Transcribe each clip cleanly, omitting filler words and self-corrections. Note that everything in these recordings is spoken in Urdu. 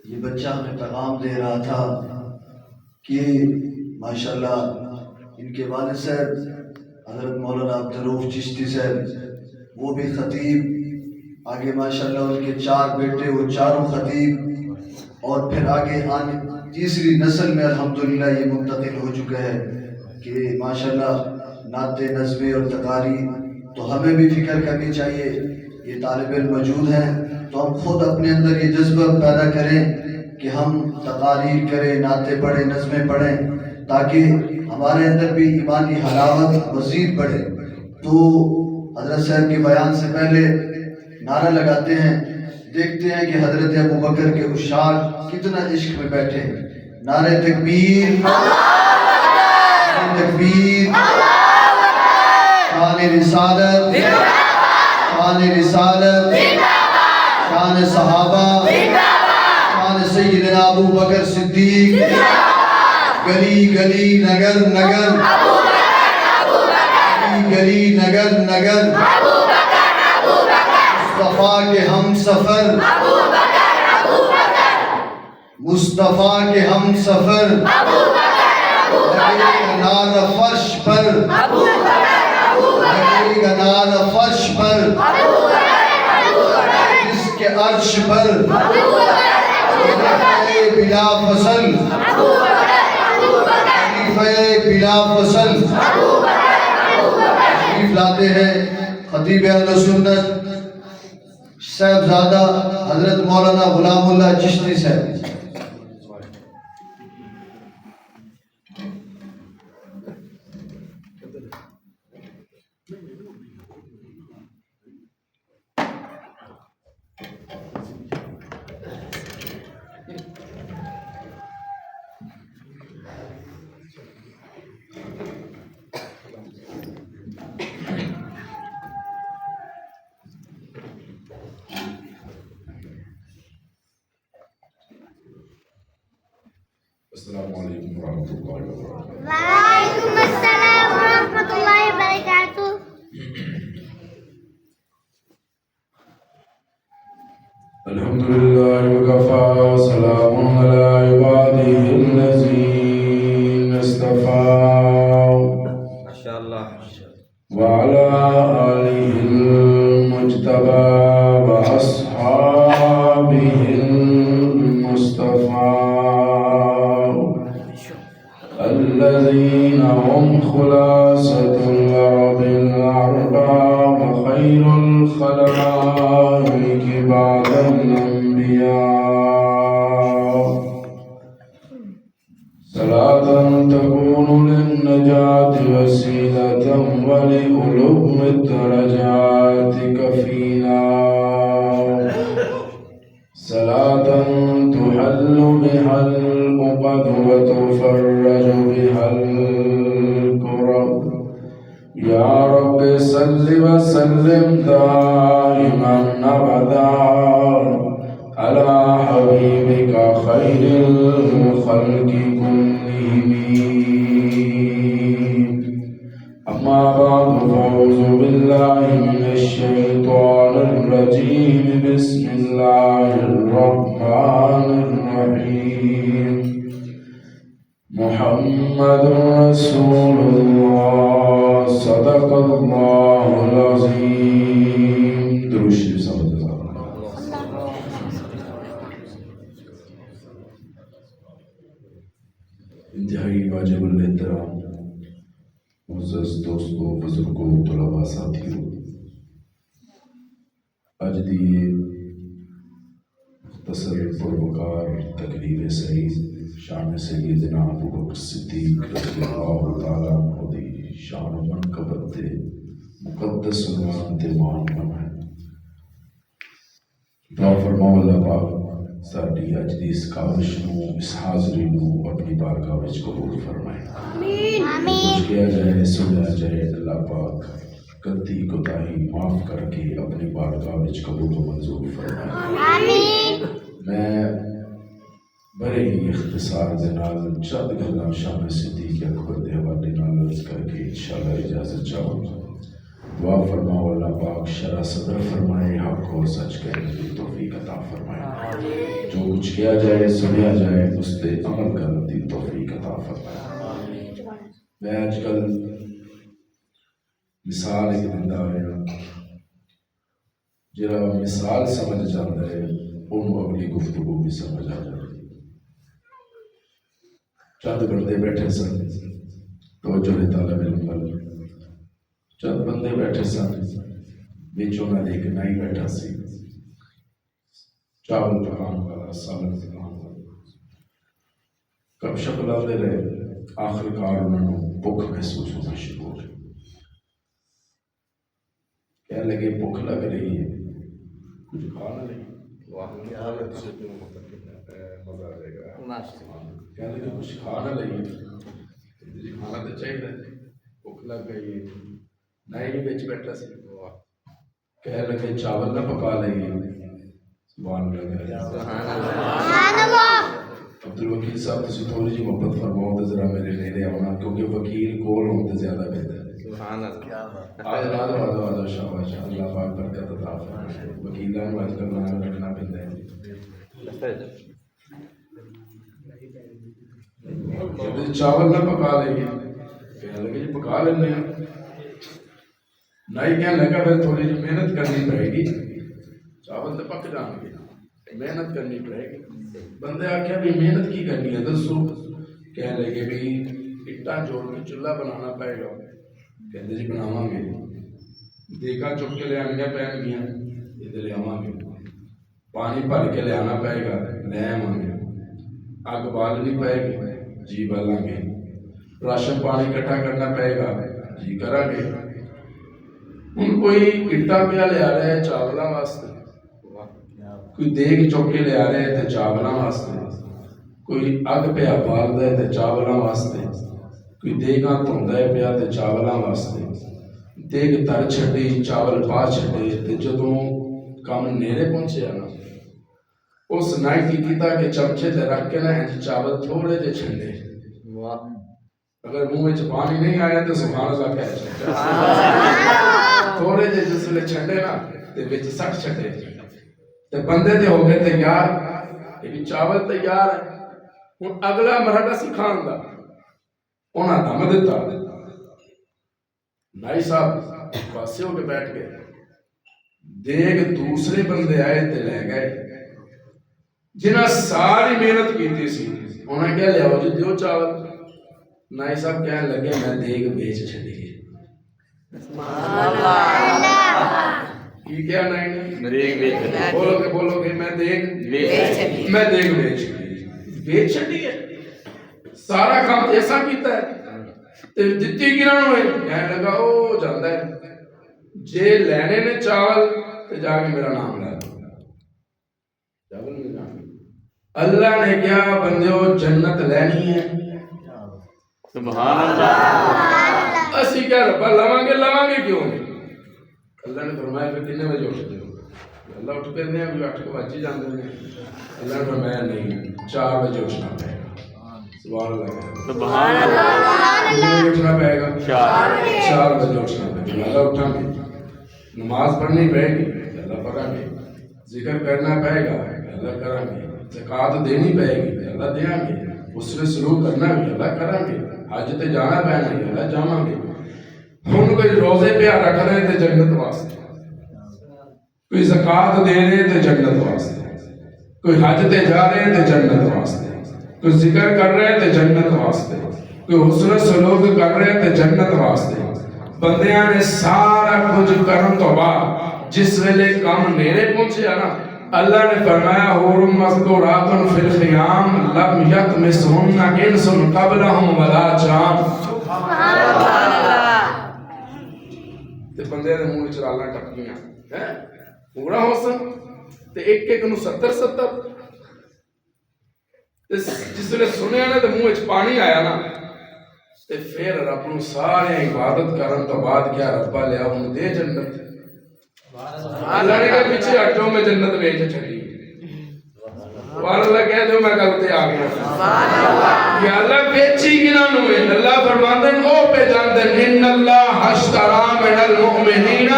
یہ بچہ ہمیں پیغام دے رہا تھا کہ ماشاءاللہ ان کے والد صاحب حضرت مولانا عبدالرؤف چشتی صاحب وہ بھی خطیب، آگے ماشاءاللہ ان کے 4 بیٹے وہ چاروں خطیب، اور پھر آگے آنے تیسری نسل میں الحمدللہ یہ منتقل ہو چکا ہے کہ ماشاءاللہ نعتیں نظمیں اور تقاریر. تو ہمیں بھی فکر کرنی چاہیے، یہ طالب علم موجود ہیں تو ہم خود اپنے اندر یہ جذبہ پیدا کریں کہ ہم تقاریر کریں، نعتیں پڑھیں، نظمیں پڑھیں، تاکہ ہمارے اندر بھی ایمانی حلاوت مزید بڑھے. تو حضرت صاحب کے بیان سے پہلے نعرہ لگاتے ہیں، دیکھتے ہیں کہ حضرت ابو بکر کے عشاق کتنا عشق میں بیٹھے ہیں. نعرہ تکبیر، تکبیر، شان رسالت، شان رسالت، شان صحابہ، شان سیدنا ابو بکر صدیق، گلی گلی نگر نگر، گلی گلی نگر نگر، مصطفیٰ کے ہم سفر، مصطفیٰ کے ہم سفر، لگے گا نال فرش پر، لگے گا نال فرش پر، جس کے عرش پر خلیفہ بلا فصل، خلیفہ بلا فصل تشریف لاتے ہیں خطیب اہل سنت صاحبزادہ حضرت مولانا غلام اللہ چشتی صاحب. السلام علیکم ورحمۃ اللہ وبرکاتہ. وعلیکم السلام ورحمۃ اللہ وبرکاتہ. الحمدللہ وکفی وسلام علی عبادہ الذین اصطفی ماشاءاللہ وعلی آلہ المجتبی واصحابہ المصطفی الذين هم خلاصة العرب الأربعة وخير الخلائق بعد الأنبياء. صلاة تكون للنجاة وسيلة ولعلو الدرجات كفيلا. صلاة تحل بها العقد وتفرج بها الكرب. يا رب صل وسلم دائما أبدا على حبيبك خير الخلق كلهم. أما بعد فأعوذ بالله من الشيطان الرجيم. بسم الله الرحمن الرحيم. محمد رسول الله صدق الله العظيم. درود شریف صلی اللہ علیہ وسلم. انتہائی واجب الاحترام معزز دوستوں، بزرگوں، طلباء، ساتھیوں، اج دی مختصر پروکار تقریر سعید شان سیدنا ابو بکر صدیق رضی اللہ تعالیٰ عنہ دی شان و منقبت تے مقدس عنوان تے مان ہے. دعا فرماؤ اللہ پاک ساری اج دی اس کاوش نو، اس حاضری نو اپنی بارگاہ وچ قبول فرمائے. کچھ کیا جائے، سنیا جائے، اللہ پاک غلطی کوتاہی معاف کر کے اپنی بارگاہ وچ قبول و منظور فرمائے. میں بڑے ہی اختصار دے نال چند گلاں شان صدیق اکبر دے حوالے نال عرض کر کے انشاءاللہ اجازت چاہوں گا. دعا فرماؤ اللہ پاک شرح صدر فرمائے، حق اور سچ کہنے کی توفیق عطا فرمائے، جو کچھ کیا جائے سنیا جائے اس پہ عمل کرنے کی توفیق عطا فرمائے۔ میں آج کل مثال ایک دندا ہوا، جڑا مثال سمجھ جاتا ہے انہوں اپنی گفتگو بھی سمجھ آ جاتی۔ چند بندے بیٹھے سن، توجہ نے طالب علم والے، چند بندے بیٹھے سن، بچ انہاں دے ایک نائی بیٹھا سی، چاول پکان والا، سالن پکان والا، گپ شپ لاندے رہے، آخر کار انہوں نے بھوک محسوس ہونا شروع ہو گئی۔ کہنے لگے بھوک لگ رہی ہے، کچھ کھانا نہیں، کہنے لگے کچھ کھانا نہیں، کھانا تو چاہیے، بھوک لگ گئی ہے، نہیں بھی بچ بیٹھا سی، کہنے لگے چاول نہ پکا لئیے، سبحان اللہ۔ عبدالوکیل صاحب تسی تھوڑی جی محبت فرماؤ تو ذرا میرے نیڑے آنا، کیونکہ وکیل کول ہوتے زیادہ بہتر ہے۔ سبحان اللہ۔ آدھو شاباش، اللہ پاک برکت عطا فرمائے، وکیلاں نوں اج کل نام رکھنا پیندا ہے۔ چاول نہ پکا لئیے، کہنے لگے جی پکا لینے ہیں، نہیں کہنے لگا پھر تھوڑی جی محنت کرنی پڑے گی، چاول تو پک جان گے، محنت کرنی پڑے گی۔ بندے آکھیا بھی محنت کی کرنی ہے دسو، کہنے لگے بھی اٹاں جوڑ کے چولہا بنانا پائے گا، کہتے جی بناواں گے، دیگاں چک کے لے آنیاں پین گیاں، ادھر لے آواں گے، پانی بھر کے لے آنا پائے گا، لے آواں گے، اگ بالنی پائے گی، جی بالاں گے، راشن پانی اکٹھا کرنا پائے گا، جی کراں گے۔ ہن کوئی اٹا پیا لے آ رہا ہے چاولاں واسطے، کوئی دیگ چک کے لے آ رہا ہے تے چاولاں واسطے، کوئی اگ پیا بالدا ہے تے چاولاں واسطے، کوئی دیگاں دھوندا ہے پیا تے چاولاں واسطے، دیگ تر چھڈی چاول پا چھڈے تے جدوں کم نیڑے پہنچیا نا، اس نائی کی کیتا کہ چمچے تے رکھ کے نا چاول تھوڑے جے چھنڈے، اگر منہ وچ پانی نہیں آیا تو سبحان اللہ کہہ چھڈے، تھوڑے جے جس ویلے چھنڈے نا تے وچ سٹ چھڈے تے بندے تے ہو گئے تیار، کہ چاول تیار ہے۔ ہن اگلا مرحلہ سی کھان دا، انہاں دم دتا، نائی صاحب پاسے ہو کے بیٹھ گئے، دیگ دوسرے بندے آئے تے لے گئے، جنہاں ساری محنت کیتی سی، انہاں کہہ لیا جی دیو چاول، نائی صاحب کہنے لگے میں دیگ بیچ چھڈی ہے۔ کی کیا نائی نے؟ بولو گے میں دیگ بیچ چھڈی ہے، سارا کام ایسا کیتا ہے تے دتی گران ہوئے، کہنے لگا او جاندا ہے جے لینے نے چاول تے جا کے میرا نام لے چاول میں جانا۔ اللہ نے کیا بندیو جنت لینی ہے، سبحان اللہ، اسی کیا ربا لواں گے کیوں نہیں؟ اللہ نے فرمایا پھر کتنے بجے اٹھتے ہو؟ اللہ اٹھ پہ ہیں ابھی 8 بجے جاندے ہیں، اللہ نے فرمایا نہیں 4 بجے اٹھنا پائے گا، سبحان اللہ، سبحان اللہ، کتنے بجے اٹھنا پائے گا؟ 4 بجے اٹھنا پائے گا، اللہ اٹھا گے، نماز پڑھنی پڑے گی، اللہ پڑھا گے، ذکر کرنا پائے گا، اللہ کرا گے، زکوٰۃ دینی پائے گی، اللہ دیاں گے، اس نے سلوک کرنا بھی اللہ کرا گے، حج تے جانا پینا ہے اللہ جاواں گے۔ ہن کوئی روزے پہ رکھ رہے تے جنت واسطے، کوئی زکوٰۃ دے رہے تے جنت واسطے، کوئی حج تے جا رہے تے جنت واسطے، کوئی ذکر کر رہے تے جنت واسطے، کوئی حسن سلوک کر رہے تے جنت واسطے۔ بندیاں نے سارا کچھ کرن تو بعد جس ویلے کام نیڑے پہنچیا نا، اللہ نے فرمایا حور مذکورات فی الخیام لم یطمثہن انس قبلہم ولا جان۔ تے بندے دے منہ وچ رالاں ٹپکیاں ہیں پورا حسن تے ایک نو 70 تے جس ویلے سنیا نا تے منہ وچ پانی آیا نا تے پھر رب نو سارے عبادت کرن تو بعد کیا ربا لیا ہن دے جنت، اللہ نے کہا پیچھے ہٹو میں جنت بیچ چھڑی، اللہ کہہ دو میں گل تے آ گیا، کہ اللہ بیچی گنا نو ہے، اللہ فرماندے او پہ جاندے ان اللہ اشترى من المؤمنین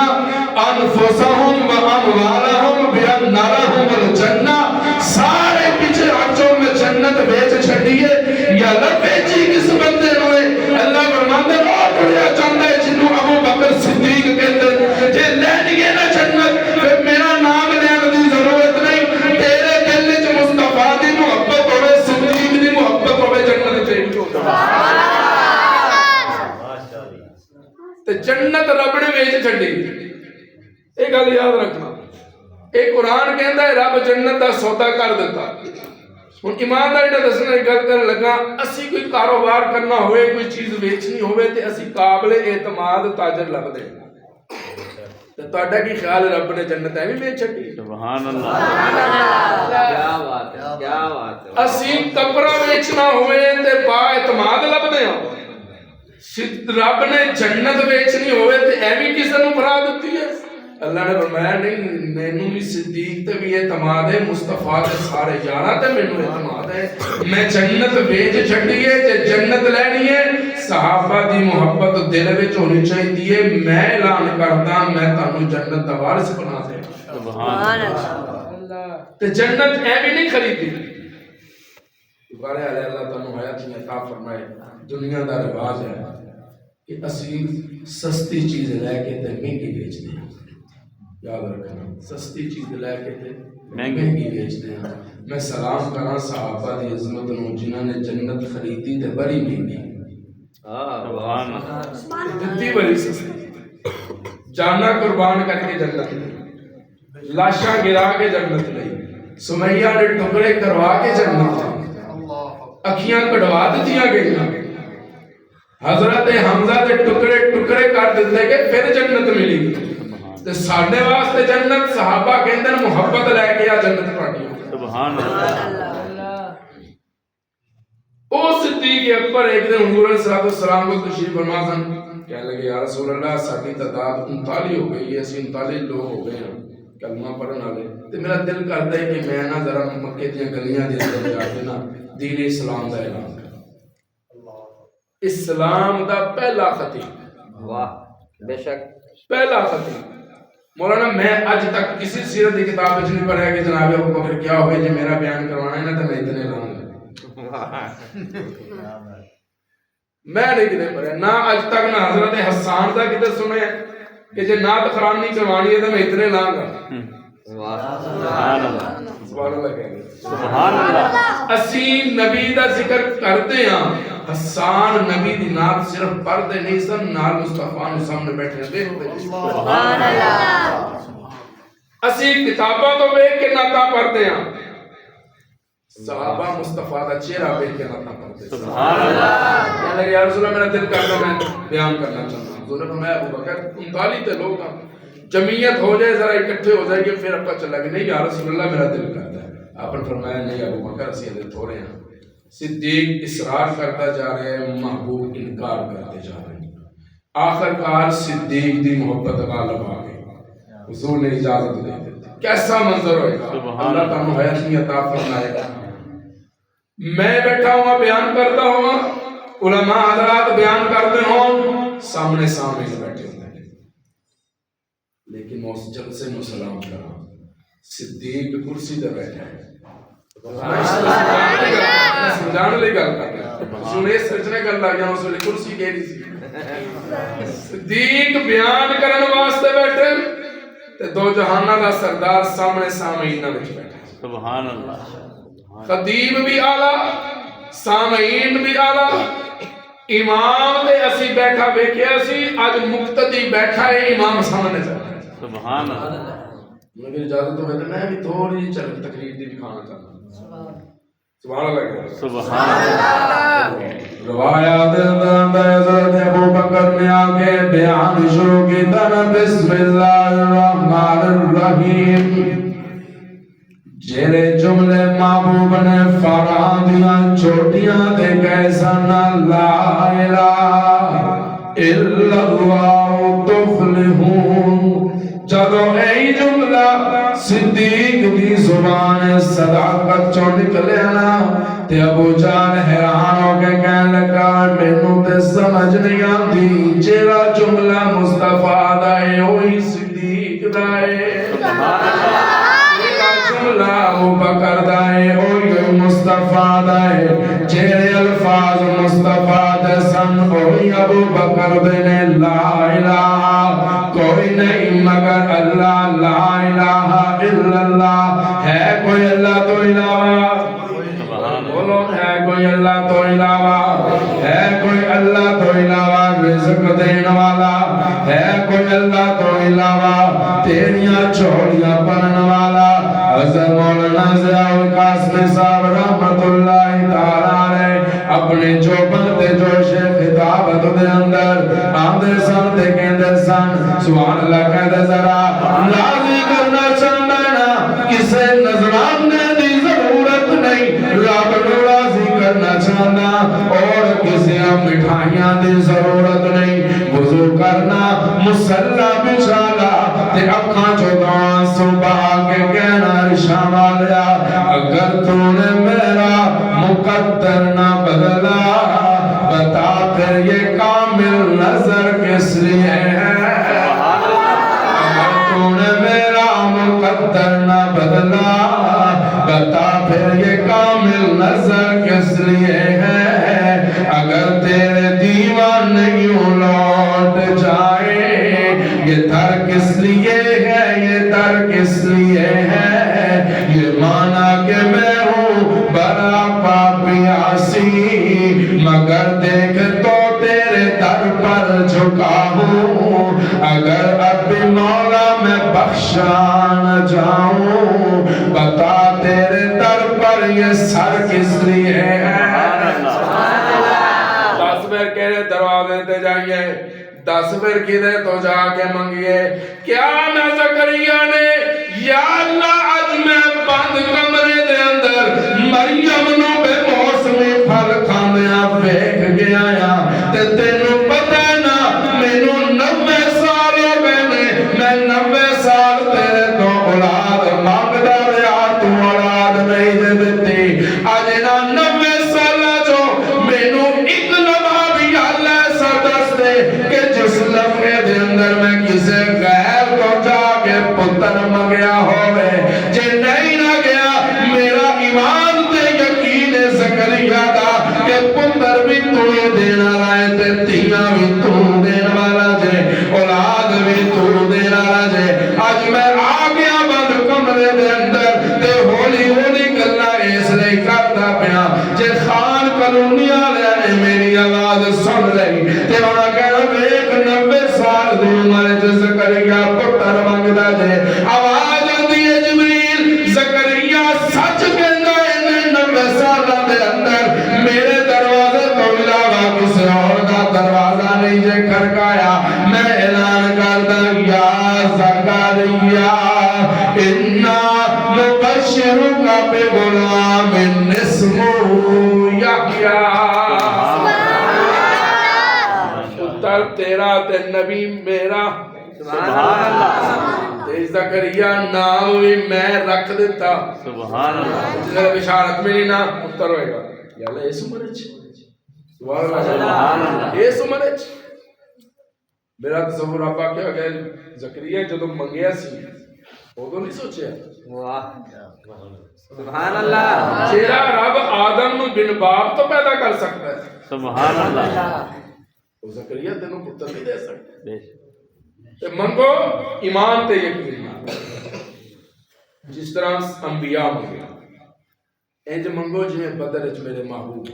انفسهم و اموالهم بان لهم الجنہ. سارے پیچھے ہٹو میں جنت بیچ چھڈیے یا لب بیچی کس بندے ہوئے. اللہ فرماتے ہیں اور بڑا چاہتا ہے جنوں ابو بکر صدیق کہتے ہیں جے لینگے نہ جنت پھر میرا نام لینے دی ضرورت نہیں. تیرے دل وچ مصطفیٰ دی محبت ہوے, صدیق دی محبت ہوے, جنت چاہیے. تے جنت رب نے ویچ چھڈی. یہ گل یاد رکھنا. یہ قرآن کہندا ہے رب جنت دا سودا کر دیتا. ہن ایمانداری نال دسنا گل کرن لگا, اسی کوئی کاروبار کرنا ہوئے, کوئی چیز ویچنی ہوئے تے اسی قابل اعتماد تاجر لبدے ہیں. تے تہاڈا کی خیال ہے رب نے جنت ایویں ویچ چھڈی؟ سبحان اللہ, کیا بات ہے, کیا بات ہے. اسی کپڑا ویچنا ہوئے تے با اعتماد لبدے ہیں. رب نے جنت ویچنی ہوئے تے ایویں کسے نوں بھرا دتی ہے. اللہ نے فرمایا نہیں, مینوں بھی صدیق تے بھی اعتماد ہے, مصطفیٰ دے سارے یاراں تے مینوں اعتماد ہے. میں جنت ویچ چھڈی ہے تے جنت لینی ہے. صحابہ دی محبت دل وچ ہونی چاہیے. میں اعلان کردا میں تانوں جنت دا وارث بنا دے. سبحان اللہ. تے جنت ایویں نہیں خریدی. بارے اللہ تانوں حیات عطا فرمائے. دنیا دا رواج ہے کہ اسی سستی چیز لے کے تے مہنگی بیچتے ہیں. یاد رکھنا, سستی چیز لے کے تے مہنگی بیچتے ہیں. میں سلام کراں صحابہ دی عظمت نو جنہاں نے جنت خریدی تے بڑی مہنگی. سبحان اللہ. دتی بڑی سستی, جانا قربان کر کے جنت لئی, لاشاں گرا کے جنت لئی, سمیہ نے ٹکڑے کروا کے جنت لئی, اکھیاں کڑوا دتیاں گئیاں. حضرت حمزہ دے ٹکڑے ٹکڑے کر دیتے کہ پھر جنت ملی. تے ساڈے واسطے جنت صحابہ کہندے محبت لے کے آ جنت پاٹی. سبحان اللہ. او صدیق اکبر ایک دن حضور علیہ السلام کو تشریف فرما سن, کہنے لگے یا رسول اللہ ساڈی تعداد 39 ہو گئی ہے, اسی 39 لوگ ہو گئے ہیں کلمہ پڑھن والے, تے میرا دل کردا ہے کہ میں نہ ذرا مکے دی گلیاں دے اندر جا کے نا دین اسلام دا اعلان کروں. اسلام دا پہلا خطیب, واہ بے شک پہلا خطیب مولانا. میں اج تک کسی سیرت کی کتاب وچ نہیں پڑھیا کہ جناب ابو بکر کیا ہوئے جے میرا بیان کروانا ہے نا تے میں اتنے لاؤں گا. میں نہیں کدے پڑھیا, نہ اج تک نہ حضرت حسان دا کدے سنیا کہ جے نعت خوانی کروانی ہے تے میں اتنے لاؤں گا. سبحان اللہ, سبحان اللہ کہہ گے. سبحان اللہ. اسی نبی دا ذکر کرتے ہیں. حسان نبی دی نعت صرف پڑھتے نہیں سن, نال مصطفیٰ نے سامنے بیٹھے دیکھتے. سبحان اللہ. اسی کتاباں تو دیکھ کے نعتاں پڑھتے ہیں, صحابہ مصطفیٰ دا چہرہ دیکھ کے نعتاں پڑھتے. سبحان اللہ. کہنے لگے یا رسول اللہ میرا دل کرتا میں بیان کرنا چاہتا ہوں. حضور نے فرمایا ابو بکر 39 تے لوگ ہیں, جمعیت ہو جائے ذرا اکٹھے ہو جائے گے پھر پتہ چلا کہ نہیں یا رسول اللہ میرا دل کرتا ہے. آپ نے فرمایا نہیں ابو بکر اسی دل تھوڑے ہیں. صدیق اصرار کرتا جا رہے ہیں, محبوب انکار کرتے جا رہے ہیں. آخر کار صدیق دی محبت غالب آ گئی, حضور نے اجازت دے دی. کیسا منظر ہوئے گا, اللہ تعالیٰ حیات عطا فرمائے گا. میں بیٹھا ہوا بیان کرتا ہوں, علماء حضرات بیان کرتے ہوں, سامنے سامنے بیٹھے ہوتے ہیں, لیکن میں اس جلسے میں سلام کرا. صدیق کرسی تے بیٹھا ہے. سمجھانے لئی گل کر رہا ہے, سنے سچنے گل لگ جاؤں, اس ویلے کرسی کہڑی سی. صدیق بیان کرن واسطے بیٹھے تے دو جہاناں دا سردار سامنے سامعین وچ بیٹھا. سبحان اللہ. خطیب بھی اعلی, سامعین بھی اعلی, امام تے اسی بیٹھا ویکھیا سی, اج مقتدی بیٹھا ہے امام سامنے سے. سبحان اللہ. مگر اجازت ہوئے تو میں بھی تھوڑی جی چل تقریر دی دکھانا چاہتا ہوں. سبحان اللہ. سبحان اللہ. روایات حضرت ابو بکر نے آگے بیان شروع کی طرح بسم اللہ الرحمن الرحیم. جیرے جملے محبوب نے فراہ دیا چھوٹیاں دے کیسا لا الہ الا اللہ تفلحون. جدو اے جملہ صدیق دی زبان صداقت چو نکلے نا تے ابو جان حیران ہو کے کہنے لگا مینوں تے سمجھ نہیں آندی, جیڑا جملہ مصطفیٰ دا مصطفیٰ دے جیڑے الفاظ مصطفیٰ دے سن وہی ابو بکر دے نے لا الہ کوئی نہیں مگر اللہ لا الہ الا اللہ ہے کوئی اللہ تو علاوہ بولو ہے کوئی اللہ تو علاوہ ہے کوئی اللہ تو علاوہ رزق دین والا ہے کوئی اللہ تو علاوہ تیریاں چوڑیاں پڑھن والا حضرت مولانا ضیاء القاسمی صاحب رحمت اللہ تعالیٰ علیہ اپنے جو بنتے جوش خطابت دے اندر آندے سن تے کہندے سن سبحان اللہ کہندے ذرا راضی کرنا چاہتا نا کسے نظرانے دی ضرورت نہیں رب نو راضی کرنا چاہتا اور کسی مٹھائیاں دی ضرورت نہیں وضو کرنا مسلح بچھالا تے اکھاں چوداں صبح کے کہنا رشاں والیا اگر تو نے میرا مقدر نہ بدلا بتا پھر یہ کامل نظر کس لیے ہے اگر تو نے میرا مقدر نہ بدلا بتا پھر یہ کامل نظر کس لیے ہے اگر تیرے دیوان یوں لوٹ جائے یہ در کس لیے ہے یہ در کس لیے ہے یہ مانا کہ میں ہوں بڑا پاپیاسی مگر دیکھ تو تیرے در پر جھکا ہوں اگر اب مولا میں بخشا نہ جاؤں بتا تیرے در پر یہ سر کس لیے ہے 10 بار کہے دروازے تے جائیے 10 بار کدے تو جا کے منگیے کیا میں زکریا نے یا اللہ اج میں بند کمرے دے اندر مریم نو بے موسمی پھل کھاندیاں ویکھ گیا یا تے تینوں پتہ نا مینوں 90 سال ہو گئے نے میں 90 سال تیرے تو اولاد مانگدا رہیا تو اولاد نہیں دے دتی اج نا 90 سالاں جو مینوں ایک لمحہ بھی اللہ ایسا دس دے کہ جس لمحے دے اندر میں کسے غیر تو جا کے پتر منگیا ہوئے جے نہیں نہ گیا میرا ایمان تے یقین زکریا دا کہ پتر بھی تو ہی دینا لائے تے تیاں بھی تو دینا والا جے اولاد بھی تو دینا والا جے آج میں آ گیا بند کمرے دے اندر تے ہولی ہولی گلا اس لئے کرتا پیا جے خان کلونی آلے نے میری آواز سن لئی تے وہاں کہنا ایک 90 سال دی عمر جے زکریا پتر مانگدا جے آواز آندی ہے جبریل زکریا سچ کہندا ہے 90 سالاں دے اندر میرے دروازے تو علاوہ کسی اور دا دروازہ نہیں جے کھڑکایا میں اعلان کردا یا زکریا انا نبشرک بغلام اسمہ یحییٰ پتر تیرا تے نبی میرا سبحان اللہ تے زکریا نام بھی میں رکھ دیتا سبحان اللہ جس بشارت ملی نا پتر ہوئے گا یا اللہ اس عمر سبحان اللہ اس عمر میرا تصور آپا کیا کہ زکریا جدو منگیا سی وہ تو نہیں سوچیا سبحان اللہ چیرا رب آدم نو بن باپ تو پیدا کر سکتا ہے سبحان اللہ وہ زکریا تینوں پتر نہیں دے سکتا تے منگو ایمان تے یقین جس طرح انبیاء منگے انج منگو جویں بدر وچ میرے محبوب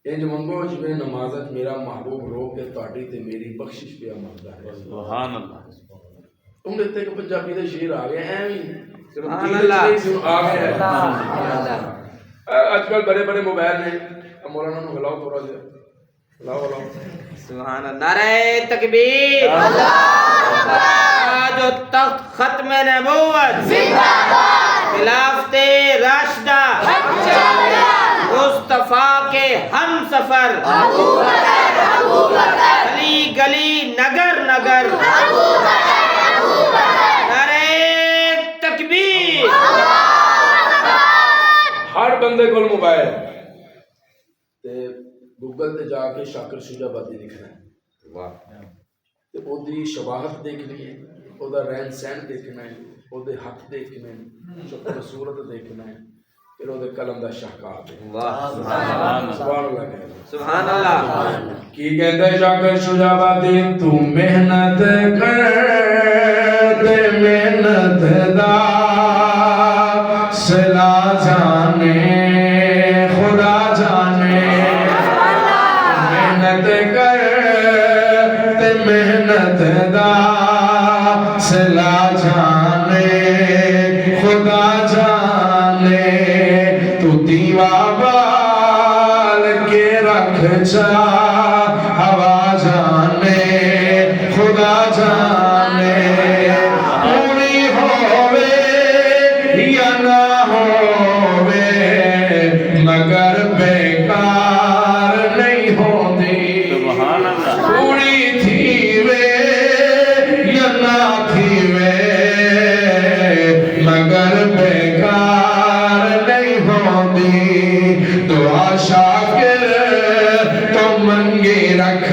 انج منگو جویں نماز وچ میرا محبوب رو کے تہاڈی تے میری بخشش پیا منگدا ہے سبحان اللہ تم نے تے پنجابی دے شعر آ گئے ایویں سبحان اللہ آ گئے اج کل بڑے بڑے موبائل نے مولانا نو ہلاؤ تھوڑا جہا سبحان اللہ نعرہ تکبیر اللہ اکبر جو تخت ختم نبوت زندہ باد خلافت راشدہ مصطفیٰ کے ہم سفر گلی گلی نگر نگر نعرہ تکبیر ہر بندے کو موبائل گوگل تے جا کے شاکر شجاع آبادی لکھنا ہے واہ تے او دی شباہت دیکھنی ہے او دا رہن سہن دیکھنا ہے او دے حق دیکھنے ہیں شکل صورت دیکھنا ہے کہ پھر وہ قلم دا شاہکار دے واہ سبحان اللہ سبحان اللہ کہہ سبحان اللہ کی کہتا ہے شاکر شجابادی تو محنت کر تے محنت دا صلا جانے خدا جانے محنت کر تے محنت دا صلا جانے خدا جانے تو دیوا بال کے رکھ جا ہوا جانے خدا جانے پوری ہووے یا نہ ہووے مگر بیکار نہیں ہوندی پوری تھیوے یا نہ تھیوے مگر بیکار نہیں ہوندی دعا شاکر تو منگی رکھ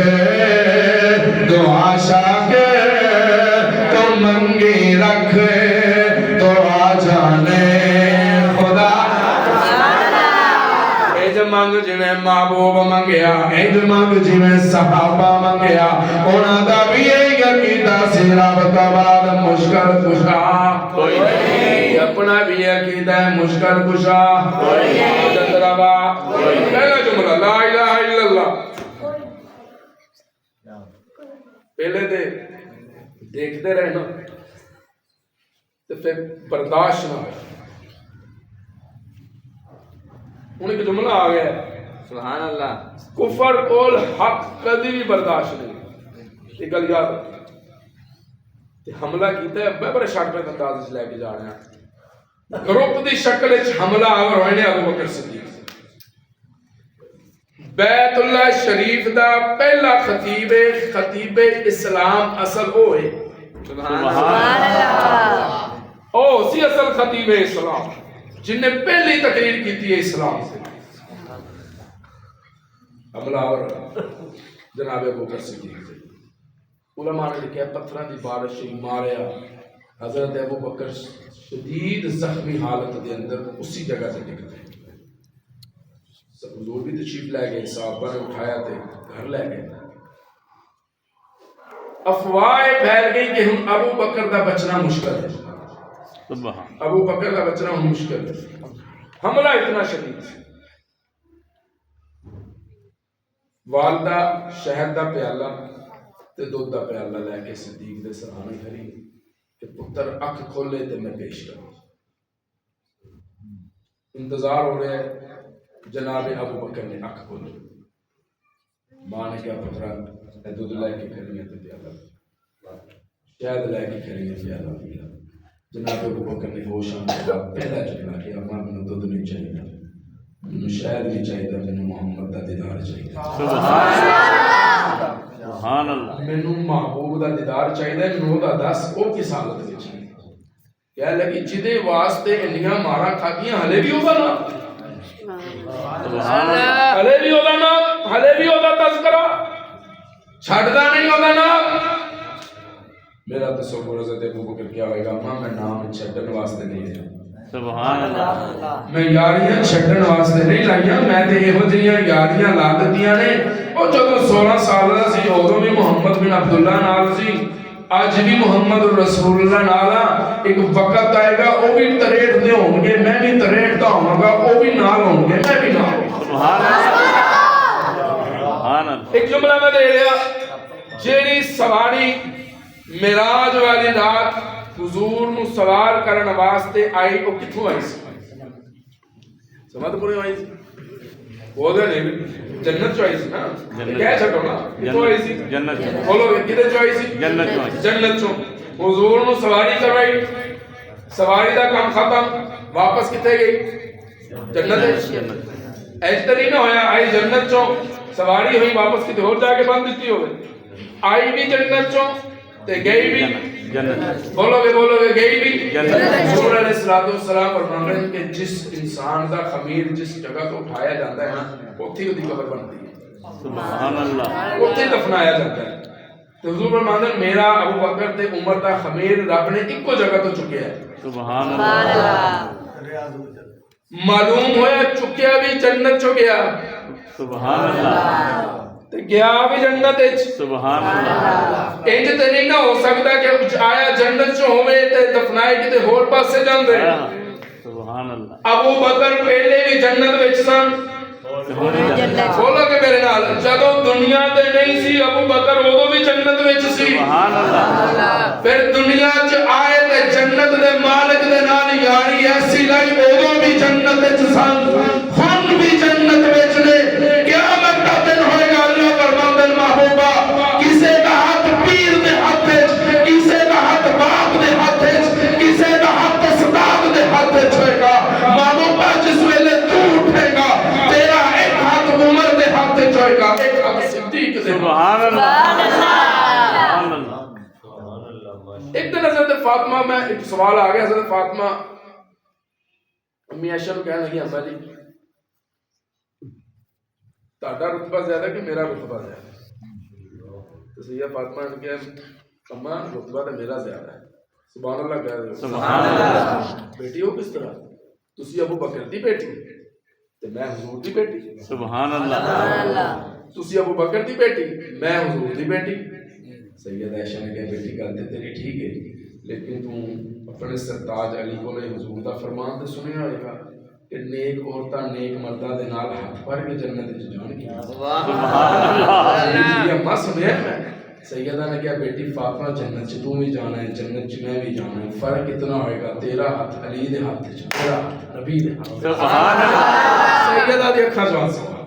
دعا شاکر تو منگی رکھ دعا جانے خدا اج منگ جویں محبوب منگیا اج منگ جویں صحابہ منگیا انہاں دا بھی یہ عقیدہ سی رب تو بعد مشکل کشا کوئی نہیں اپنا بھی عقیدہ ہے مشکل کشا کوئی نہیں جندرابا پہلا جملہ لا الہ الا اللہ پہلے دے دیکھتے رہنا تو پھر برداشت نہ ہو انہیں کہ جملہ آ گیا سبحان اللہ کفر کول حق کدی بھی برداشت نہیں یہ گل یاد تے حملہ کیتا ہے میں بڑے شک میں انداز لے کے جا رہا ہوں گروپ دی شکل وچ حملہ آور ہوئے نے ابو بکر صدیق بیت اللہ شریف دا پہلا خطیب اسلام اصل ہوئے سبحان اللہ او سی اصل خطیب اسلام جن نے پہلی تقریر کی تھی اسلام سے حملہ آور جناب ابو بکر صدیق سے علماء نے لکھا پتھراں دی بارش ماریا حضرت ابو بکر شدید زخمی حالت دے اندر اسی جگہ سے ڈگتے حضور بھی تشریف لے گئے صحابہ نے اٹھایا تے گھر لے گئے افواہیں پھیل گئی کہ ہم ابو بکر دا بچنا مشکل ہے ابو بکر دا بچنا مشکل ہے حملہ اتنا شدید ہے والدہ شہد دا پیالہ تے دودھ دا پیالہ لے کے صدیق دے سرانے کھڑی کہ پتر اکھ کھولے تے میں پیش کروں انتظار ہو رہا ہے جناب ابو بکر نے اکھ کھولی ماں نے کیا پترا دودھ لے کے کھڑی ہے تے پیالہ شہد لے کے کھڑی ہے پیالہ پیا جناب ابو بکر نے ہوش آنے کے بعد پہلا جملہ کیا ماں میں دودھ نہیں چاہیے میں شاید نہیں چاہیے میں محمد دا دیدار چاہیے سبحان اللہ میں محبوب دا دیدار چاہیے میں دا دس او کس حالت وچ کہہ لگی جدے واسطے انیاں مارا کھادیاں ہلے بھی ہوگا نا سبحان اللہ ہلے بھی ہوگا نا ہلے بھی ہوگا تذکرہ چھڑدا نہیں ہوگا نا میرا تصور حضرت ابو بکر کیا ہوئے گا ماں میں نام چھڈن واسطے نہیں ہے سبحان اللہ میں یاریاں چھڈن واسطے نہیں لائیاں میں تے ایہو جیاں یاریاں لا دتیاں نے او جدوں 16 سال دا سی اودوں بھی محمد بن عبداللہ نال سی اج بھی محمد رسول اللہ نال ایک وقت آئے گا او بھی 63 دے ہون گے میں بھی 63 دا ہوں گا او بھی نال ہون گے میں بھی نال سبحان اللہ سبحان اللہ ایک جملہ میں دے رہا جیڑی سواری معراج والی رات حضور نو سوار کرن واسطے آئی او کتھوں آئی سی سمجھ پوری آئی سی وہ دے نہیں جنت چو آئی سی نا کہہ چھٹو نا کتھوں آئی سی جنت بولو کدھر چو آئی سی جنت چو جنت چو حضور نو سواری کروائی سواری دا کام ختم واپس کتے گئی جنت ایجتری نہ ہویا آئی جنت چو سواری ہوئی واپس کتے اور جا کے بند دیتی ہوئے آئی بھی جنت چو تے گئی بھی جنت بولو گے گئی بھی جنت حضور علیہ الصلوۃ والسلام فرماتے ہیں کہ جس انسان دا خمیر جس جگہ تو اٹھایا جاتا ہے نا اوتھے دی قبر بنتی ہے سبحان اللہ اوتھے دفنایا جاتا ہے تو حضور فرماتے ہیں میرا ابو بکر تے عمر دا خمیر رب نے ایکو جگہ تو چکیا ہے سبحان اللہ معلوم ہویا چکیا بھی جنت چو گیا سبحان اللہ تے گیا بھی جنت وچ سبحان اللہ انج تے نہیں نہ ہو سکتا کہ آیا جنت چ ہوے تے دفنائے کتے ہور پاسے جاندے سبحان اللہ ابو بکر پہلے بھی جنت وچ سن بولو کہ میرے نال جدوں دنیا تے نہیں سی ابو بکر اودوں بھی جنت وچ سی سبحان اللہ پھر دنیا چ آئے تے جنت دے مالک دے نال یاری ایسی لائی اودوں بھی جنت وچ سن ہن بھی جنت وچ نے قیامت دا دن ہوئے گا اللہ فرماندے محبوبا کسے دا ہاتھ پیر دے ہاتھ وچ کسے دا ہاتھ باپ دے ہاتھ وچ کسے دا ہاتھ استاد دے ہاتھ وچ ہوئے گا محبوبا جس ویلے تو اٹھے گا تیرا ایک ہاتھ عمر دے ہاتھ وچ ہوئے گا ایک ہاتھ صدیق دے سبحان اللہ سبحان اللہ ایک دن حضرت فاطمہ میں ایک سوال آ گیا حضرت فاطمہ امی عائشہ کو کہنے لگی اماں جی تہاڈا رتبہ زیادہ کہ میرا رتبہ زیادہ تو سیدہ فاطمہ نے کہا اماں رتبہ تو میرا زیادہ ہے سبحان اللہ کہہ رہے ہو سبحان اللہ بیٹی ہو کس طرح تسی ابو بکر دی بیٹی تے میں حضور دی بیٹی سبحان اللہ تسی ابو بکر دی بیٹی میں حضور دی بیٹی سیدہ عائشہ نے کہا بیٹی گل تے تیری ٹھیک ہے لیکن تو اپنے سرتاج علی کو حضور دا فرمان تے سنیا ہوئے گا کہ نیک عورتاں نیک مرداں دے نال ہاتھ پھڑ کے جنت وچ جان گی سبحان اللہ یہ اما سنیا میں سیدہ نے کہا بیٹی فاطمہ جنت چ تو بھی جانا ہے جنت چ میں بھی جانا ہے فرق اتنا ہوئے گا تیرا ہاتھ علی دے ہاتھ وچ میرا ہاتھ نبی دے ہاتھ سبحان اللہ سیدہ دی اکھاں جوان سوال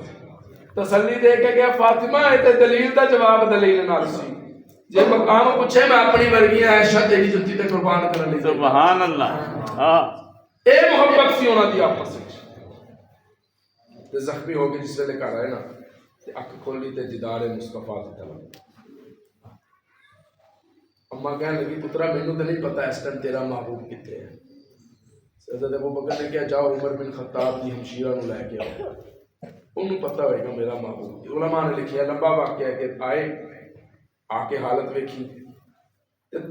تسلی دے کے گیا فاطمہ اے تے دلیل دا جواب دلیل نال سی جے مقام پوچھے میں اپنی ورگی عائشہ تیری جتی تے قربان کرن لئی سبحان اللہ ہاں اے محبت سی انہاں دی آپس وچ تے زخمی ہو کے جس ویلے گھر آئے نا تے اکھ کھولی تے دیدار مصطفیٰ دی طلب اماں کہنے لگی پترا مینوں تے نہیں پتہ اس ٹائم تیرا محبوب کتے ہے حضرت ابو بکر نے کہا جاؤ عمر بن خطاب دی ہمشیرہ نو لے کے آؤ انہوں پتہ ہوئے گا میرا محبوب علماء نے لکھیا لمبا واقعہ ہے کہ آئے آ کے حالت ویکھی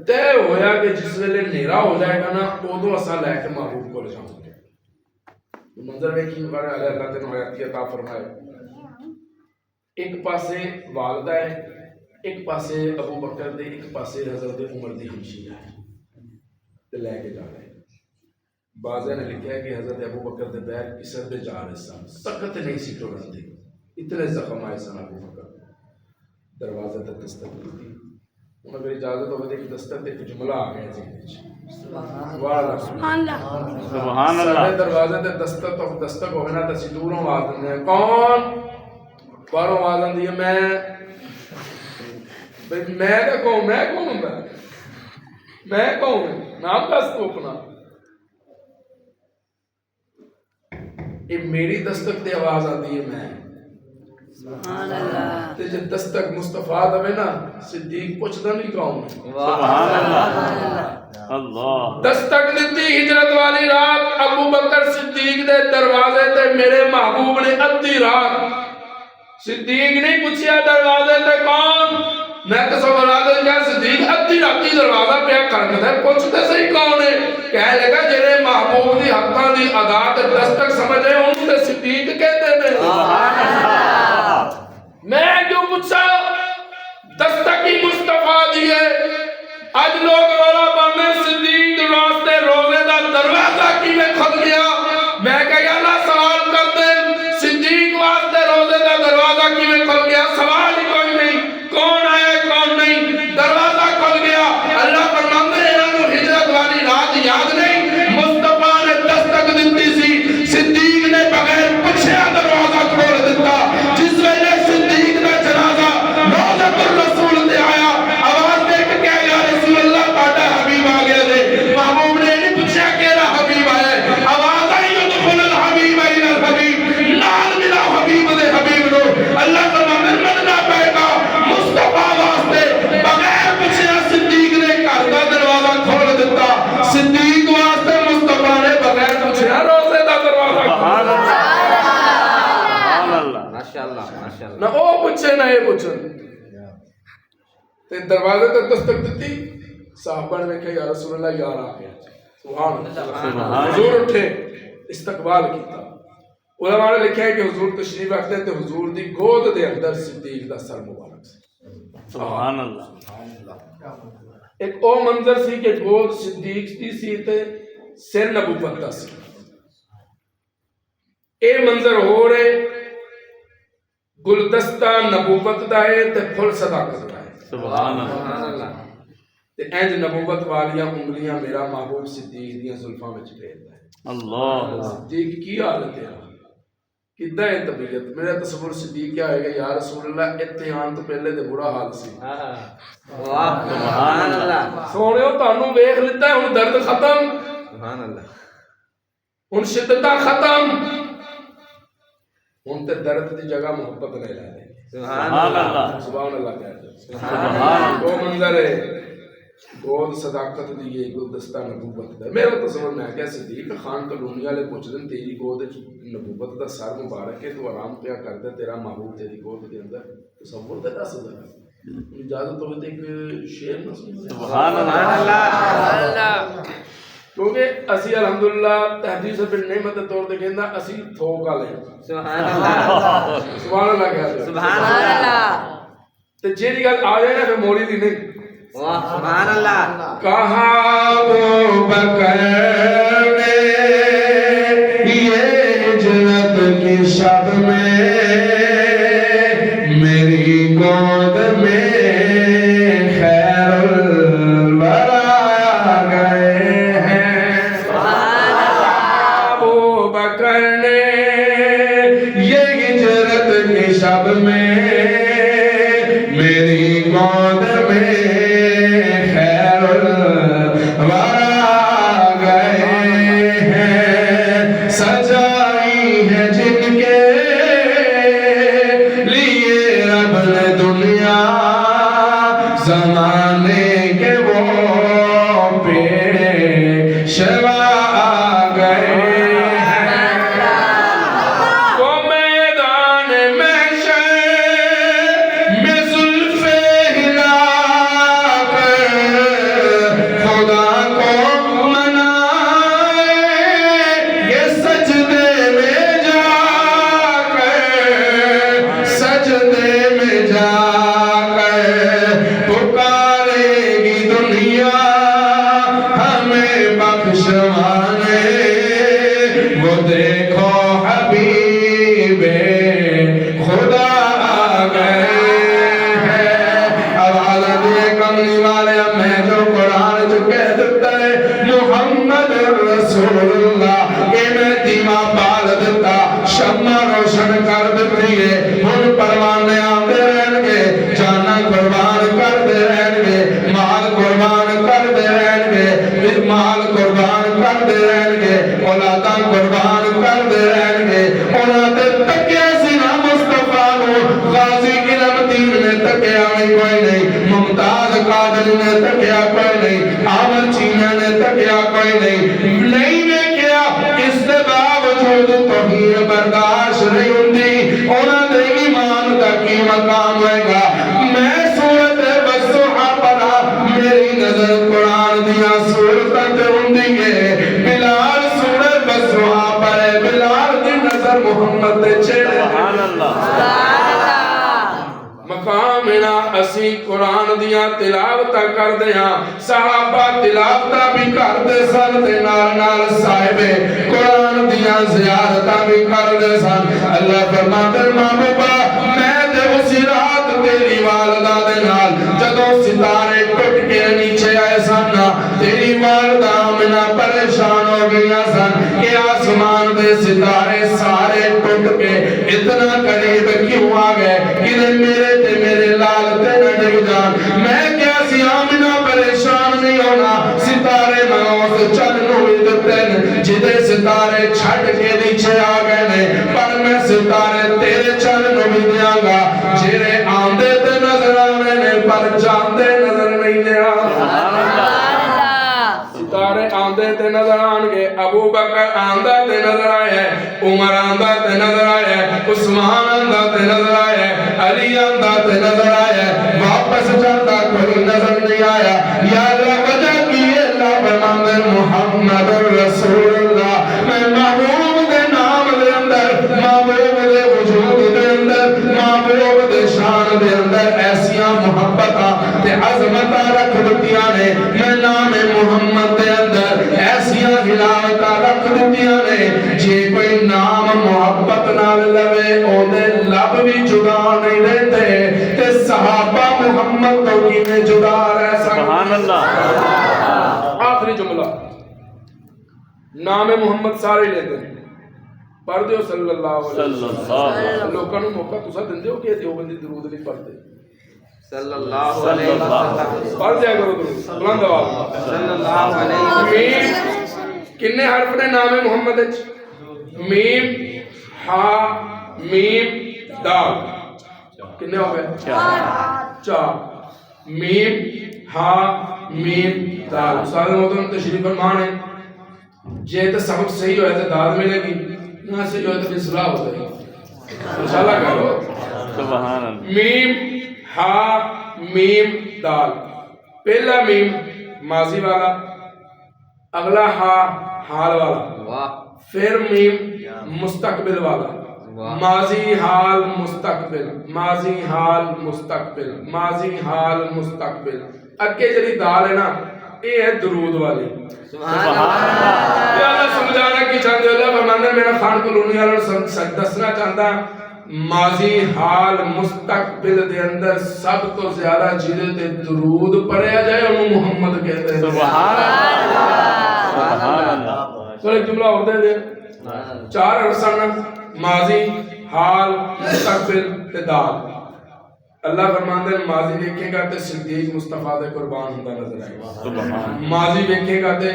تے ہویا کہ جس ویلے نیرا ہو جائے گا نا ادو اساں لے کے محبوب کو لے جاؤں گے منظر ویکھی بڑے اللہ تعالی نے حیاتی عطا فرمائے ایک پاسے والدہ ہے ایک پاسے ابو بکر دے ایک پاسے حضرت عمر دی ہمشیرہ ہے تے لے کے جا رہے ہیں بعضے نے لکھا ہے کہ حضرت ابو بکر دے پیر کسر دے جا رہے سن سخت نہیں سی ٹرن دے اتنے زخم آئے سن ابو بکر دروازے تک دستک دی انہوں اگر اجازت ہوگی دیکھ دستک ایک جملہ آ گیا جی سبحان اللہ سبحان اللہ سارے دروازے تے دستک ہوگی نا تے دوروں آواز دیں کون باروں آواز دی میں تے کون میں کون ہوں میں کون نام دس تو اپنا یہ میری دستک تے آواز آتی ہے میں سبحان اللہ تے جے دستک مصطفیٰ دے نا صدیق پوچھدا نہیں کون سبحان اللہ اللہ دستک دیتی ہجرت والی رات ابو بکر صدیق دے دروازے تے میرے محبوب نے ادھی رات صدیق نہیں پوچھیا دروازے تے کون میں تو سب دے کیا صدیق ادھی راتی دروازہ پہ کھڑکدا ہے پوچھتے صحیح کون ہے کہنے لگا جڑے محبوب دی حقاں دی ادا تے دستک سمجھے ان تے صدیق کہتے ہیں سبحان اللہ میں کیوں پوچھا دستک ہی مصطفیٰ دی ہے آج لوگ رولا باندھے صدیق واسطے روزے دا دروازہ کی میں کھل گیا میں کہا اللہ سوال کر دے صدیق واسطے روزے دا دروازہ کی میں کھل گیا سوال ہی کوئی نہیں کون آیا کون نہیں دروازہ کھل گیا اللہ فرماندے انہوں ہجرت والی رات یاد نہیں مصطفیٰ نے دستک دیتی سی صدیق نے بغیر پچھیا دروازہ کھول دیتا جس ویلے صدیق دا جنازہ روزہ پر رسول دے آیا آواز دے کے کہا یا رسول اللہ تاڑا حبیب آگیا دے محبوب نے نہیں پوچھا کیرا حبیب آیا آواز آئی ادخل الحبیب این الحبیب نال ملا حبیب دے حبیب نو اللہ فرماندے مدنا پائے گا مصطفیٰ واسطے بغیر پوچھیا صدیق نے گھر دا دروازہ کھول دیتا صدیق واسطے مصطفیٰ نے بغیر پوچھیا روزے دا دروازہ سبحان اللہ ماشاءاللہ ماشاءاللہ نہ او پوچھے نہ یہ پوچھے تے دروازے تک دستک دیتی صحابہ نے کہا یا رسول اللہ یار آ گیا سبحان اللہ سبحان حضور اٹھے استقبال کیتا. علماء نے لکھا ہے کہ حضور تشریف رکھتے تھے، حضور دی گود دے اندر صدیق دا سر مبارک سی. سبحان اللہ. ایک او منظر سی کہ گود صدیق دی سی تے سر نبوت دا سی. اے منظر ہو رہے گلدستہ نبوت دا ہے تے پھل صداقت دا ہے. سبحان اللہ. تے انج نبوت والیاں انگلیاں میرا محبوب صدیق دیاں زلفاں وچ پھیردا ہے. اللہ. صدیق کی حالت ہے، کدھا ہے طبیعت. میرا تصور صدیق کیا ہوئے گا، یا رسول اللہ اتنے آن تو پہلے تے برا حال سی. سبحان اللہ. سونےو تانوں ویکھ لیتا ہے، ہن درد ختم، سبحان اللہ. ہن شدتاں ختم، ہن تے درد دی جگہ محبت لے لے. سبحان سبحان اللہ. اللہ. سبحان اللہ کہتے ہیں. سبحان اللہ. وہ منظر ہے گود صداقت دی گلدستہ نبوت دا. میرا تصور میں کہ صدیق خان کلونی والے پوچھ دیں تیری گود نبوت دا سر مبارک ہے، تو آرام پیا کرتا تیرا محبوب تیری گود کے اندر. تصور تے دس ہزار اجازت ہوئے تو ایک شعر نہ سنیں. سبحان سبحان اللہ. اللہ. کیونکہ اسی الحمدللہ تحدیث بن نعمت دے طور تے کہندا اسی تھوک والے. سبحان اللہ. سبحان اللہ کہتے ہیں. سبحان اللہ. تے جیڑی گل آ جائے نا پھر موڑی دی نہیں. واہ سبحان اللہ. کہا ابو بکر نے یہ ہجرت کی شب میں میری گود میں خیر الورا گئے ہیں. ابو بکر نے یہ ہجرت کی شب میں میری گود میں سجائی ہے جن کے لیے رب نے دنیا زمانے کے وہ پیشوا آ گئے ہیں. وہ میدان محشر میں زلف ہلا کر خدا کو منائے یہ سجدے میں جا کر، سجدے میں جا کر پکارے گی دنیا ہمیں بخشوانے. وہ دیکھو حبیب خدا آ گئے ہیں. اب حالت یہ کملی والے اب میں جو قرآن جو کہہ دیتا ہے محمد رسول اللہ کہ میں دیما بال دیتا شمع روشن کر دیتی ہے. ہن پروانے آتے رہن گے، جانا قربان کرتے رہن گے، مال قربان کرتے رہن گے، مال قربان کرتے رہن گے، اولاداں قربان کرتے رہن گے. انہاں تے تکیا سی نا مصطفیٰ نو، غازی علم دین نے تکیا کوئی نہیں، ممتاز قادری نے تکیا کوئی نہیں، عامر چینہ نے تکیا کوئی نہیں. نہیں دیکھیا اس دے باوجود توہین برداشت نہیں ہوندی. انہاں دے ایمان دا کی مقام ہوئے گا. میں سورت والضحیٰ پڑھا، میری نظر قرآن دیا سورتاں تے ہوندی ہے. بلال سورت والضحیٰ پڑھے، بلال دی نظر محمد تے چھڑے. سبحان اللہ. مقام ہے نا اسی قرآن دیا تلاوتہ کر دیا، صحابہ تلاوتہ بھی کر دے سن دے نال نال صاحبے قرآن دیا زیارتہ بھی کر دے سن. اللہ فرماتے محبوبہ میں دے اسی رات تیری والدہ دے نال جدوں ستارے ٹوٹ کے نیچے آئے سن، تیری والدہ آمنہ پریشان ہو گیا سن کہ آسمان دے ستارے سارے ٹوٹ کے اتنا قریب کیوں آ گئے کہ میرے تے میرے لال تے نہ ڈگ جان. میں کیا سی آمنہ پریشان نہیں ہونا، ستارے موت چن نو دیتے ہیں جدے ستارے چھٹ کے نیچے آ گئے نے، پر میں ستارے تیرے چن نو بھی دیا گا جیرے آندے تے نظر آنے نے پر جاندے نظر نہیں دیا. ستارے آندے تے نظر آن گے، ابو بکر آندہ تے نظر آئے، عمر آندہ تے نظر آئے، عثمان آندہ تے نظر آئے، علی آندہ تے نظر آئے. واپس جاتا کوئی نظر نہیں آیا. یا اللہ وجہ کی اللہ فرماندے محمد رسول اللہ میں محبوب عظمت رکھ دتیاں نے میں نام محمد دے اندر ایسیاں ہلاوت رکھ دتیاں نے جے کوئی نام محبت نال لوے او دے لب بھی جدا نہیں رہتے تے صحابہ محمد تو کیویں جدا رہ سکتے سبحان اللہ آخری جملہ نام محمد سارے لیندے ہیں پڑھ دیو صلی اللہ علیہ صلی اللہ علیہ وسلم لوکاں نوں موقع تساں دیندے ہو کہ دیوبندی درود نہیں پڑھتے صلی اللہ علیہ وسلم پڑھ دیا کرو درود بلند آواز صلی اللہ علیہ میم کنے حرف نے نام محمد وچ میم ہا میم دال کنے ہو گئے چار میم ہا میم دال استاد محترم تشریف فرمان ہے جے تے سبق صحیح ہوئے تے داد ملے گی نہ صحیح ہوئے تے پھر صلاح ہو جائے گی انشاءاللہ کرو سبحان اللہ میم ہا میم دال پہلا میم ماضی والا اگلا ہا حال والا واہ پھر میم مستقبل والا ماضی حال مستقبل ماضی حال مستقبل ماضی حال مستقبل اگے جڑی دال ہے نا یہ ہے درود والی سبحان اللہ یا اللہ سمجھانا کی چاہتے اللہ فرماندے میرا خان کلونی والوں دسنا چاہتا ماضی حال مستقبل دے اندر سب تو زیادہ جیدے تے درود پڑھیا جائے انہوں محمد کہتے ہیں سبحان اللہ سبحان اللہ تو ایک جملہ اور دے دے چار ارسانہ ماضی حال مستقبل تے دال اللہ فرماندے ماضی دیکھے گا تے صدیق مصطفیٰ دے قربان ہوندہ نظر آئے گا سبحان ماضی دیکھے گا تے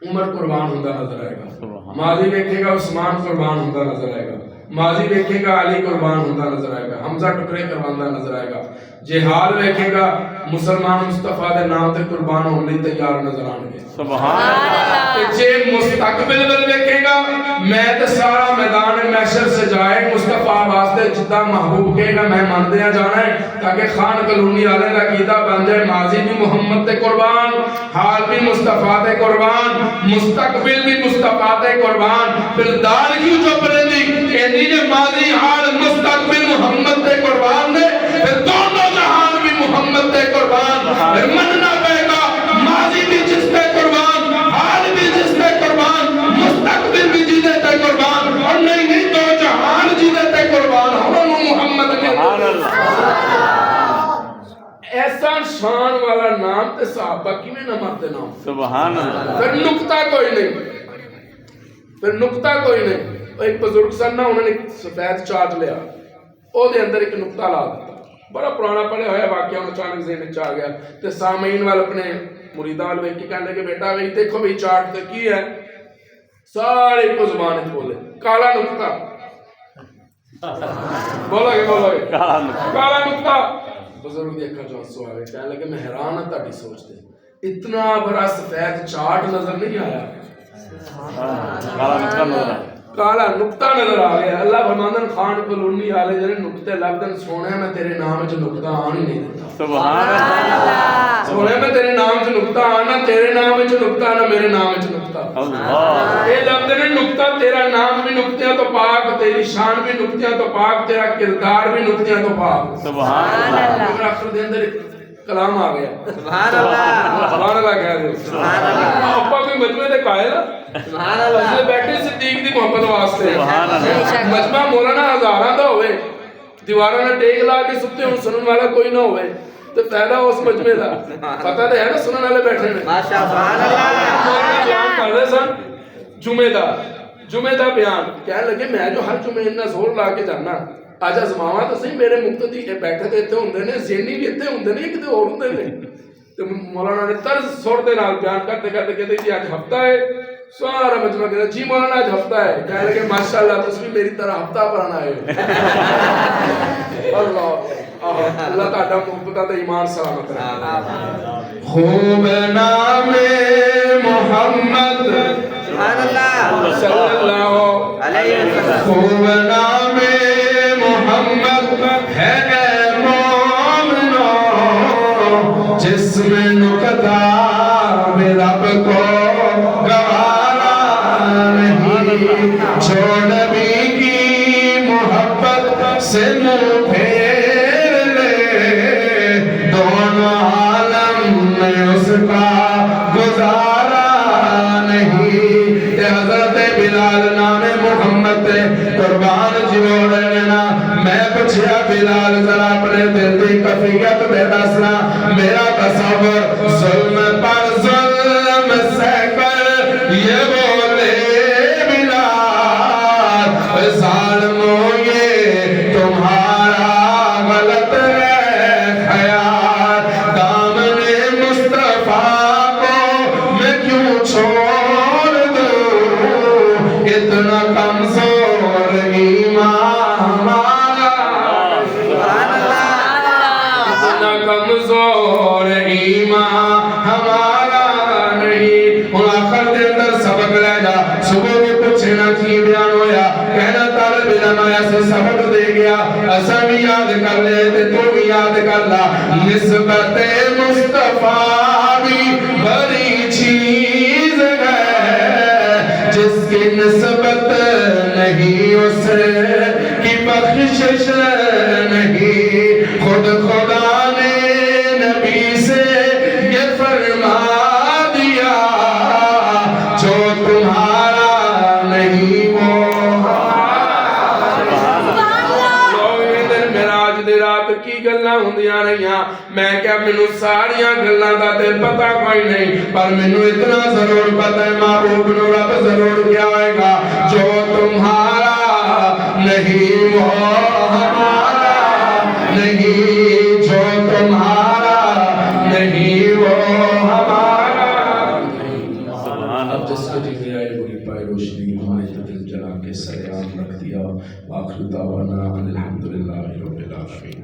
عمر قربان ہوندہ نظر آئے گا ماضی دیکھے گا عثمان قربان ہوندہ نظر آئے گا ماضی دیکھے گا علی قربان ہوندہ نظر آئے گا حمزہ ٹکرے کرواندہ نظر آئے گا جے حال دیکھے گا مسلمان مصطفیٰ دے نام تے قربان ہونے تیار نظر آنگے سبحان اللہ جے مستقبل بل دیکھے گا میں تے سارا میدان محشر سے جائے مصطفیٰ واسطے جدہ محبوب کہے گا میں مان دیا جانا ہے تاکہ خان کلونی آلے کا قیدہ بن جائے ماضی بھی محمد تے قربان حال بھی مصطفیٰ تے قربان مستقبل بھی مصطفیٰ تے قربان پھر دال کیوں جو پرندی کہنی جے ماضی حال مستقبل محمد تے قربان دے پھر دونوں جہان بھی محمد تے قربان پھر مننا پہے گا ماضی بھی جس تے قربان حال بھی جس تے قربان مستقبل بھی جیدے تے قربان اور نہیں تو جہان جیدے تے قربان ہم محمد کے سبحان اللہ ایسا شان والا نام تے صحابہ کی میں نہ مرتے نام سبحان اللہ پھر نکتہ کوئی نہیں پھر نکتہ کوئی نہیں ایک بزرگ سن نا انہوں نے سفید چارٹ لیا او دے اندر ایک نکتہ لا دیتا بڑا پرانا پڑے ہویا واقعہ انہوں اچانک ذہن چاہ گیا تے سامعین والے اپنے مریدہ والے ویک کے کہنے کہ بیٹا وہی دیکھو بھی چارٹ تے کی ہے سارے کو زبان بولے کالا نکتہ بولا گے کالا نکتہ بزرگ دیکھا جو ہنسو آگے کہنے لگے میں حیران ہوں تاڑی سوچ دے اتنا بڑا سفید چارٹ نظر نہیں آیا کالا نکتہ نظر آیا کالا نکتہ نظر آ گیا اللہ فرماندن خان کلونی آلے جنہیں نکتے لگدن سونے میں تیرے نام جو نکتہ آنی نہیں دیتا سبحان اللہ سونے میں تیرے نام جو نکتہ آنا تیرے نام جو نکتہ آنا میرے نام جو نکتہ اللہ اے لفظ نکتہ تیرا نام بھی نکتیاں تو پاک تیری شان بھی نکتیاں تو پاک تیرا کردار بھی نکتیاں تو پاک سبحان اللہ پھر آخر دے اندر کلام آ گیا سبحان اللہ سبحان اللہ کہہ دے سبحان اللہ اپا کوئی مجمع دے قائل سبحان اللہ اس بیٹھے صدیق دی محبت واسطے سبحان اللہ مجمع مولانا ہزاراں دا ہوئے دیواراں نے ٹیک لا کے ستے ہوں سنن والا کوئی نہ ہوئے تو فائدہ اس مجمع دا پتہ تو ہے نا سنن والے بیٹھے نے ماشاء سبحان اللہ مولانا بیان کر رہے سن جمعہ دا بیان کہنے لگے میں جو ہر جمعہ اتنا زور لا کے جانا آج ازماواں تو صحیح میرے مقتدی بیٹھے تے اتنے ہوندے نے ذہنی بھی اتنے ہوندے نے کتے اور ہوندے نے تو مولانا نے طرز سور دے نال بیان کرتے کرتے کہتے جی آج ہفتہ ہے سارا مجمع کہتا جی مولانا آج ہفتہ ہے کہنے لگے ماشاءاللہ تس بھی میری طرح ہفتہ پڑھنا ہے اللہ تعالیٰ محبت تے ایمان سلامت رہے خوب نام محمد سبحان اللہ صلی اللہ علیہ وسلم خوب نام محمد ہے مومنو جس میں نکتہ رب کو گوارا نہیں جو نبی کی محبت سے منہ پھیر لے دونوں محمد تے قربان جوڑ لینا میں پچھیا بلال ذرا اپنے دل دی کفیت دے دسنا میرا تصور ظلم پر ظلم سہ کر یہ بولے بلال ظالموں یہ تمہارا غلط ہے خیال دامن مصطفیٰ کو میں کیوں چھوڑ دوں اتنا کمزور ایمان ہمارا اتنا کمزور ایمان ہمارا نہیں ہن آخر دے اندر سبق لے جا صبح کے پوچھنا کی بیان ہویا کہنا طالب علم آیا سے سبق دے گیا اساں بھی یاد کر لے تے تو بھی یاد کر لا نسبت مصطفیٰ بھی بڑی چیز ہے جس کی نسبت نہیں اس کی بخشش نہیں خود خدا نے نبی سے یہ فرما دیا جو تمہارا نہیں وہ معراج دی رات کی گلاں ہوندیاں رہیاں میں کیا مینوں ساریاں گلاں دا تے پتہ کوئی نہیں پر مینوں اتنا ضرور پتہ ہے محبوب نو رب ضرور کیا ہوئے گا جو تمہارا نہیں وہ ہمارا نہیں جو تمہارا نہیں وہ ہمارا اب جس کے جگہ آئے بری پائے روشنی ہمارے دل جلا کے سیام رکھ دیا وآخر دعوانا الحمدللہ